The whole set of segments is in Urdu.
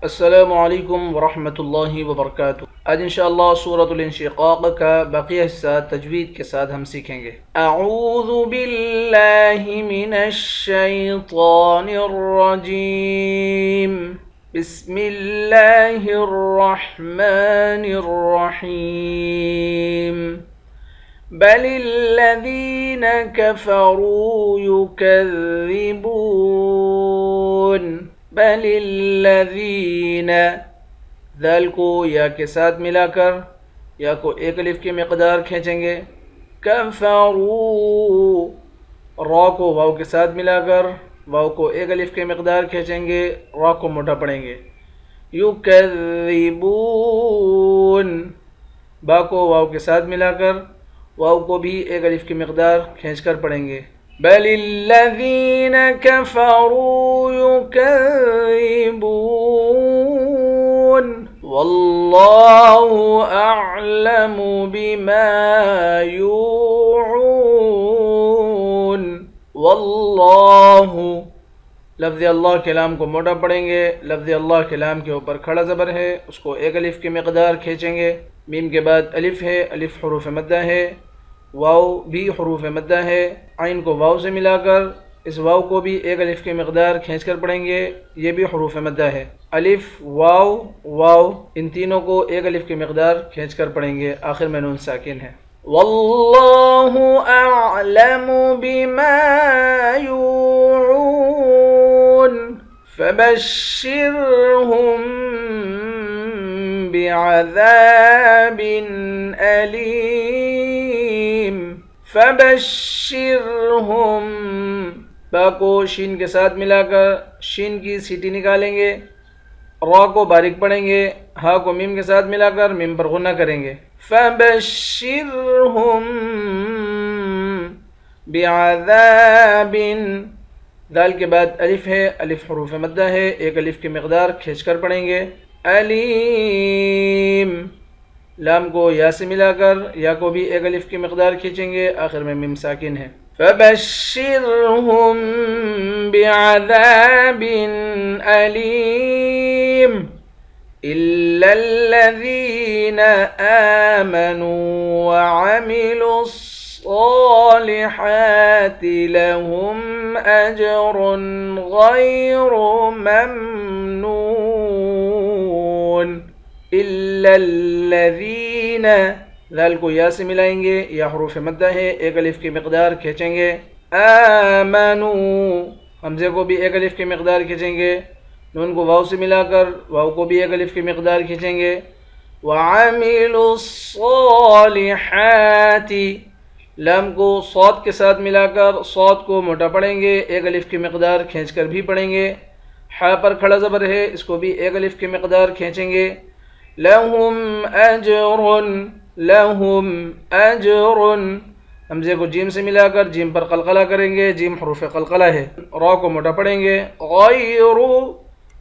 السلام علیکم ورحمۃ اللہ وبرکاتہ۔ آج انشاءاللہ سورۃ الانشقاق کا بقیہ حصہ تجوید کے ساتھ ہم سیکھیں گے۔ اعوذ باللہ من الشیطان الرجیم، بسم اللہ الرحمن الرحیم، بل الذین کفروا یکذبون، بل الذین، ذال کو یا کے ساتھ ملا کر یا کو ایک الف کی مقدار کھینچیں گے، کفروا، را کو واو کے ساتھ ملا کر واو کو ایک الف کی مقدار کھینچیں گے، را کو موٹا پڑھیں گے، یکذبون، با کو واو کے ساتھ ملا کر واو کو بھی ایک الف کی مقدار کھینچ کر پڑھیں گے، بل الذین کفروا یکذبون واللہ اعلم بما یوعون، واللہ، لفظ اللہ کلام کو موٹا پڑھیں گے، لفظ اللہ کلام کے اوپر کھڑا زبر ہے، اس کو ایک الف کی مقدار کھینچیں گے، میم کے بعد الف ہے، الف حروف مدہ ہے، واو بھی حروف مدہ ہے، عین کو واو سے ملا کر اس واو کو بھی ایک الف کی مقدار کھینچ کر پڑھیں گے، یہ بھی حروف مدہ ہے، الف واو واو، ان تینوں کو ایک الف کی مقدار کھینچ کر پڑھیں گے، آخر میں نون ساکن ہے۔ واللہ اعلم بما یوعون فبشرہم بعذاب علیم، فبشرہم، با کو شین کے ساتھ ملا کر شین کی سیٹی نکالیں گے، را کو باریک پڑھیں گے، ہا کو میم کے ساتھ ملا کر میم پر غنہ کریں گے، فبشرہم بعذاب، دال کے بعد الف ہے، الف حروف مدہ ہے، ایک الف کی مقدار کھینچ کر پڑھیں گے، علیم، لام کو یا سے ملا کر یا کو بھی ایک الف کی مقدار کھینچیں گے، آخر میں میم ساکن ہے، فبشرہم بعذاب علیم الا الذین آمنوا وعملوا الصالحات لهم اجر غیر ممنون، الا الذین، ذال کو یا سے ملائیں گے، یا حروف مدہ ہے، ایک الف کی مقدار کھینچیں گے، آمنوا، حمزے کو بھی ایک الف کی مقدار کھینچیں گے، نون کو واو سے ملا کر واو کو بھی ایک الف کی مقدار کھینچیں گے، وعملوا الصالحات، لام کو صاد کے ساتھ ملا کر صاد کو موٹا پڑھیں گے، ایک الف کی مقدار کھینچ کر بھی پڑھیں گے، حا پر کھڑا زبر ہے، اس کو بھی ایک الف کی مقدار کھینچیں گے، لہم اجر، لہم اجر، حمزے کو جیم سے ملا کر جیم پر قلقلہ کریں گے، جیم حروف قلقلہ ہے، را کو موٹا پڑھیں گے، غیر،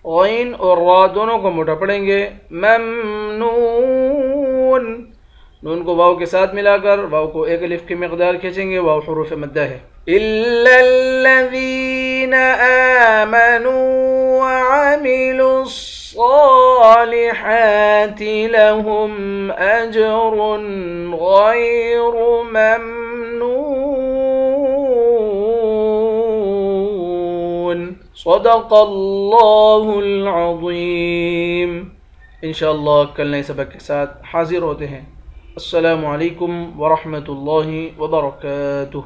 غین اور را دونوں کو موٹا پڑھیں گے، ممنون، نون کو واو کے ساتھ ملا کر واو کو ایک الف کی مقدار کھینچیں گے، واو حروف مدہ ہے، الا الذین آمنوا وعملوا الصالحات لهم اجر غیر ممنون، صدق اللہ العظیم۔ انشاءاللہ کل نئے سبق کے ساتھ حاضر ہوتے ہیں۔ السلام علیکم ورحمۃ اللہ وبرکاتہ۔